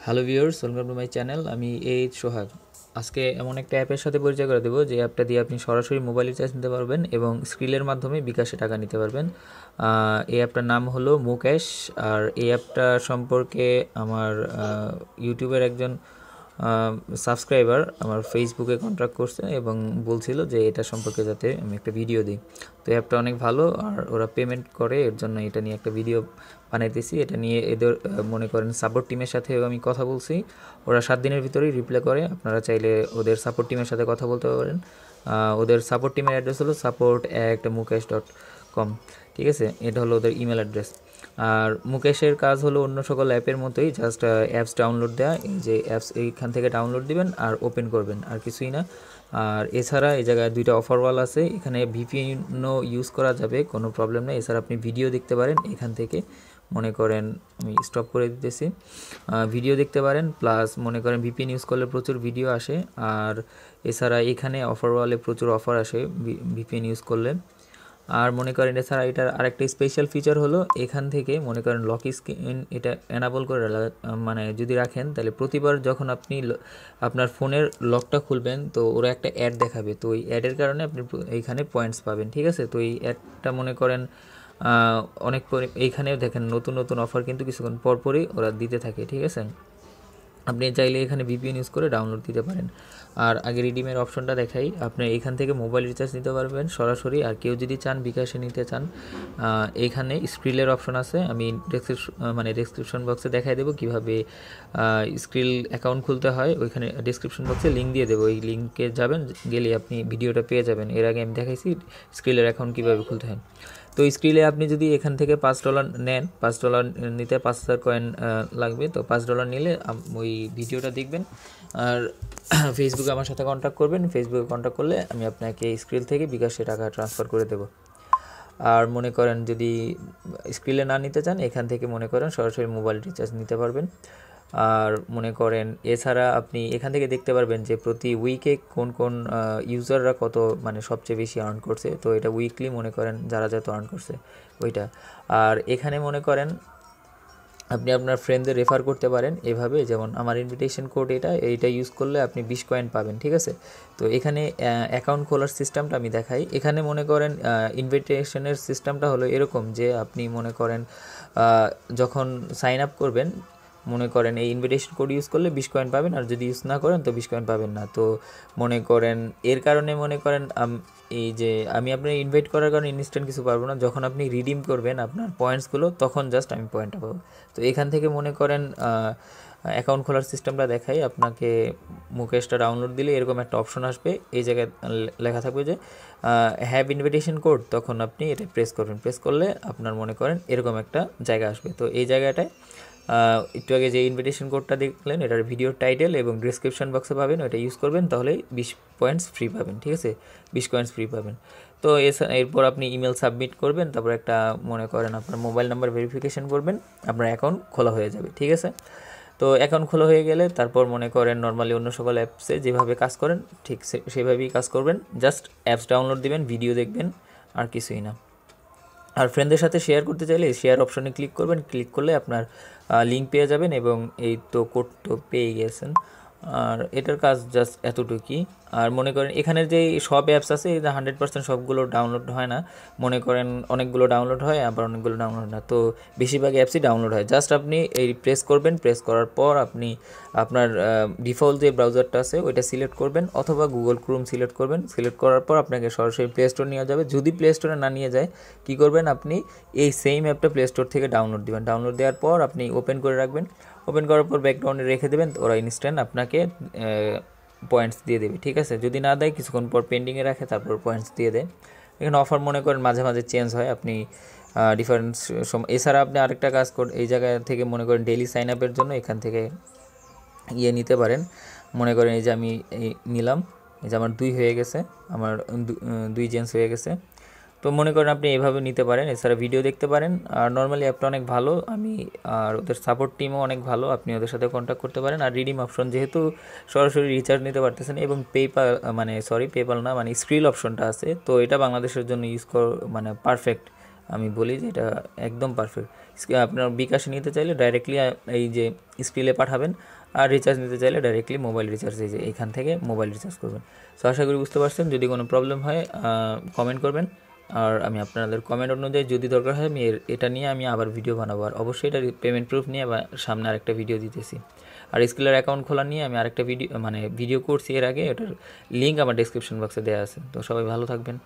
Hello viewers, welcome to my channel. আমি সোহাগ। আজকে এমন একটা অ্যাপের সাথে পরিচয় করে দেবো যে অ্যাপটা দিয়ে আপনি সরাসরি মোবাইল রিচার্জ নিতে পারবেন এবং স্ক্রিলের মাধ্যমে বিকাশে টাকা নিতে পারবেন। এই অ্যাপটার নাম হলো মুকেশ। আর এই অ্যাপটা সম্পর্কে আমার ইউটিউবের একজন সাবস্ক্রাইবার আমার ফেসবুকে কন্ট্যাক্ট করছে এবং বলছিল যে এটা সম্পর্কে যাতে আমি একটা ভিডিও দিই। তো অ্যাপটা অনেক ভালো আর ওরা পেমেন্ট করে, এর জন্য এটা নিয়ে একটা ভিডিও বানাইতেছি। এটা নিয়ে এদের মনে করেন সাপোর্ট টিমের সাথে আমি কথা বলছি, ওরা 7 দিনের ভিতরেই রিপ্লাই করে। আপনারা চাইলে ওদের সাপোর্ট টিমের সাথে কথা বলতে পারেন। ওদের সাপোর্ট টিমের অ্যাড্রেস হলো support@mukesh.com। ঠিক আছে, এটা হলো ওদের ইমেল অ্যাড্রেস। আর মুকেশের কাজ হলো অন্য সকল অ্যাপের মতোই, জাস্ট অ্যাপস ডাউনলোড দেওয়া। এই যে অ্যাপস এইখান থেকে ডাউনলোড দিবেন আর ওপেন করবেন, আর কিছুই না। আর এছাড়া এই জায়গায় 2টা অফার ওয়াল আছে, এখানে ভিপিএনও ইউজ করা যাবে, কোনো প্রবলেম নেই। এছাড়া আপনি ভিডিও দেখতে পারেন এখান থেকে। মনে করেন আমি স্টপ করে দিতেছি, ভিডিও দেখতে পারেন, প্লাস মনে করেন ভিপিএন ইউজ করলে প্রচুর ভিডিও আসে। আর এছাড়া এখানে অফার ওয়ালে প্রচুর অফার আসে ভিপিএন ইউজ করলে। আর মনে করেন এছাড়া এটার আরেকটা স্পেশাল ফিচার হলো এখান থেকে মনে করেন লক স্ক্রিন এটা এনাবল করে মানে যদি রাখেন, তাহলে প্রতিবার যখন আপনি আপনার ফোনের লকটা খুলবেন তো ওরা একটা অ্যাড দেখাবে। তো ওই অ্যাডের কারণে আপনি এইখানে পয়েন্টস পাবেন। ঠিক আছে, তো এই অ্যাডটা মনে করেন অনেক এইখানেও দেখেন নতুন নতুন অফার কিন্তু কিছুক্ষণ পরপরই ওরা দিতে থাকে। ঠিক আছে, আপনি চাইলে এখানে ভিপিএন ইউজ করে ডাউনলোড দিতে পারেন। আর আগে রিডিমের অপশনটা দেখাই, আপনি এখান থেকে মোবাইল রিচার্জ নিতে পারবেন সরাসরি। আর কেউ যদি চান বিকাশে নিতে চান, এখানে স্ক্রিলের অপশন আছে, আমি ডেসক্রিপশন বক্সে দেখাই দেবো কীভাবে স্ক্রিল অ্যাকাউন্ট খুলতে হয়। ওইখানে ডেসক্রিপশন বক্সে লিঙ্ক দিয়ে দেবো, ওই লিঙ্কে যাবেন, গেলে আপনি ভিডিওটা পেয়ে যাবেন। এর আগে আমি দেখাইছি স্ক্রিলের অ্যাকাউন্ট কীভাবে খুলতে হয়। তো স্ক্রিলে আপনি যদি এখান থেকে $5 নেন, $5 নিতে 5000 কয়েন লাগবে। তো $5 নিলে ওই ভিডিওটা দেখবেন আর ফেসবুকে আমার সাথে কন্ট্যাক্ট করবেন। ফেসবুকে কন্ট্যাক্ট করলে আমি আপনাকে স্ক্রিল থেকে বিকাশে টাকা ট্রান্সফার করে দেবো। আর মনে করেন যদি স্ক্রিলে না নিতে চান, এখান থেকে মনে করেন সরাসরি মোবাইল রিচার্জ নিতে পারবেন। আর মনে করেন এছাড়া আপনি এখান থেকে দেখতে পারবেন যে প্রতি উইকে কোন কোন ইউজাররা কত সবচেয়ে বেশি আর্ন করছে। তো এটা উইকলি মনে করেন যারা যত আর্ন করছে ওইটা। আর এখানে মনে করেন আপনি আপনার ফ্রেন্ডদের রেফার করতে পারেন এভাবে, যেমন আমার ইনভিটেশন কোড এইটা ইউজ করলে আপনি 20 কয়েন পাবেন। ঠিক আছে, তো এখানে অ্যাকাউন্ট খোলার সিস্টেমটা আমি দেখাই। এখানে মনে করেন ইনভিটেশনের সিস্টেমটা হলো এরকম যে আপনি মনে করেন যখন সাইন আপ করবেন, মনে করেন এই ইনভিটেশন কোড ইউজ করলে 20 কয়েন পাবেন, আর যদি ইউজ না করেন তো 20 কয়েন পাবেন না। তো মনে করেন এর কারণে মনে করেন এই যে আমি আপনার ইনভাইট করার কারণে ইনস্ট্যান্ট কিছু পারবো না, যখন আপনি রিডিম করবেন আপনার পয়েন্টসগুলো তখন জাস্ট আমি পয়েন্টটা পাবো। তো এখান থেকে মনে করেন অ্যাকাউন্ট খোলার সিস্টেমটা দেখাই আপনাকে। মুকেশটা ডাউনলোড দিলে এরকম একটা অপশন আসবে, এই জায়গায় লেখা থাকবে যে হ্যাভ ইনভিটেশন কোড। তখন আপনি এটা প্রেস করবেন, প্রেস করলে আপনার মনে করেন এরকম একটা জায়গা আসবে। তো এই জায়গাটায় একটু আগে যে ইনভিটেশন কোডটা দেখলেন এটার ভিডিও টাইটেল এবং ডিসক্রিপশন বক্সে পাবেন, ওইটা ইউজ করবেন, তাহলে 20 পয়েন্টস ফ্রি পাবেন। ঠিক আছে, 20 কয়েন্স ফ্রি পাবেন। তো এরপর আপনি ইমেল সাবমিট করবেন, তারপর একটা মনে করেন আপনার মোবাইল নাম্বার ভেরিফিকেশন করবেন, আপনার অ্যাকাউন্ট খোলা হয়ে যাবে। ঠিক আছে, তো অ্যাকাউন্ট খোলা হয়ে গেলে তারপর মনে করেন নর্মালি অন্য সকল অ্যাপসে যেভাবে কাজ করেন ঠিক সেভাবেই কাজ করবেন। জাস্ট অ্যাপস ডাউনলোড দিবেন, ভিডিও দেখবেন, আর কিছুই না। আর ফ্রেন্ডদের সাথে শেয়ার করতে চাইলে শেয়ার অপশনে ক্লিক করবেন, ক্লিক করলে আপনার লিঙ্ক পেয়ে যাবেন এবং এই তো কোড তো পেয়ে গেছেন। আর এটার কাজ জাস্ট এতটুকুই। আর মনে করেন এখানের যে সব অ্যাপস আছে এই 100% সবগুলো ডাউনলোড হয় না, মনে করেন অনেকগুলো ডাউনলোড হয় আবার অনেকগুলো ডাউনলোড না। তো বেশিরভাগ অ্যাপসই ডাউনলোড হয়। জাস্ট আপনি এই প্রেস করবেন, প্রেস করার পর আপনি আপনার ডিফল্ট যে ব্রাউজারটা আছে ওইটা সিলেক্ট করবেন, অথবা গুগল ক্রোম সিলেক্ট করবেন। সিলেক্ট করার পর আপনাকে সরাসরি প্লে স্টোর নিয়ে যাবে। যদি প্লে স্টোরে না নিয়ে যায়, কী করবেন, আপনি এই সেম অ্যাপটা প্লে স্টোর থেকে ডাউনলোড দেবেন। ডাউনলোড দেওয়ার পর আপনি ওপেন করে রাখবেন, ওপেন করার পর ব্যাকগ্রাউন্ডে রেখে দেবেন, ওরা ইনস্ট্যান্ট আপনাকে পয়েন্টস দিয়ে দেবে। ঠিক আছে, যদি না দেয় কিছুক্ষণ পর পেন্ডিংয়ে রাখে, তারপর পয়েন্টস দিয়ে দেয়। এখানে অফার মনে করেন মাঝে মাঝে চেঞ্জ হয়, আপনি ডিফারেন্স সময়। এছাড়া আপনি আরেকটা কাজ এই জায়গা থেকে মনে করেন ডেইলি সাইন আপের জন্য এখান থেকে নিতে পারেন। মনে করেন এই যে আমি নিলাম, এই যে আমার 2 হয়ে গেছে, আমার 2 জেন্স হয়ে গেছে। তো মনে করেন আপনি এভাবে নিতে পারেন। এছাড়া ভিডিও দেখতে পারেন। আর নর্মালি অ্যাপটা অনেক ভালো, আর ওদের সাপোর্ট টিমও অনেক ভালো, আপনি ওদের সাথে কন্ট্যাক্ট করতে পারেন। আর রিডিম অপশন যেহেতু সরাসরি রিচার্জ নিতে পারতেছেন, এবং পেপাল না, স্ক্রিল অপশনটা আছে, তো এটা বাংলাদেশের জন্য ইউজ পারফেক্ট। আমি বলি যে এটা একদম পারফেক্ট। আপনার বিকাশে নিতে চাইলে ডাইরেক্টলি এই যে স্ক্রিনে পাঠাবেন, আর রিচার্জ নিতে চাইলে ডাইরেক্টলি মোবাইল রিচার্জ, এই যে এইখান থেকে মোবাইল রিচার্জ করবেন। সো আশা করি বুঝতে পারছেন। যদি কোনো প্রবলেম হয় কমেন্ট করবেন, আর আমি আপনাদের কমেন্ট অনুযায়ী যদি দরকার হয় আমি এটা নিয়ে আমি আবার ভিডিও বানাবো। আর অবশ্যই এটা পেমেন্ট প্রুফ নিয়ে সামনে আরেকটা ভিডিও দিতেছি। আর স্কিলার অ্যাকাউন্ট খোলা নিয়ে আমি আরেকটা ভিডিও করছি এর আগে, ওটার লিঙ্ক আমার ডেসক্রিপশন বক্সে দেওয়া আছে। তো সবাই ভালো থাকবেন।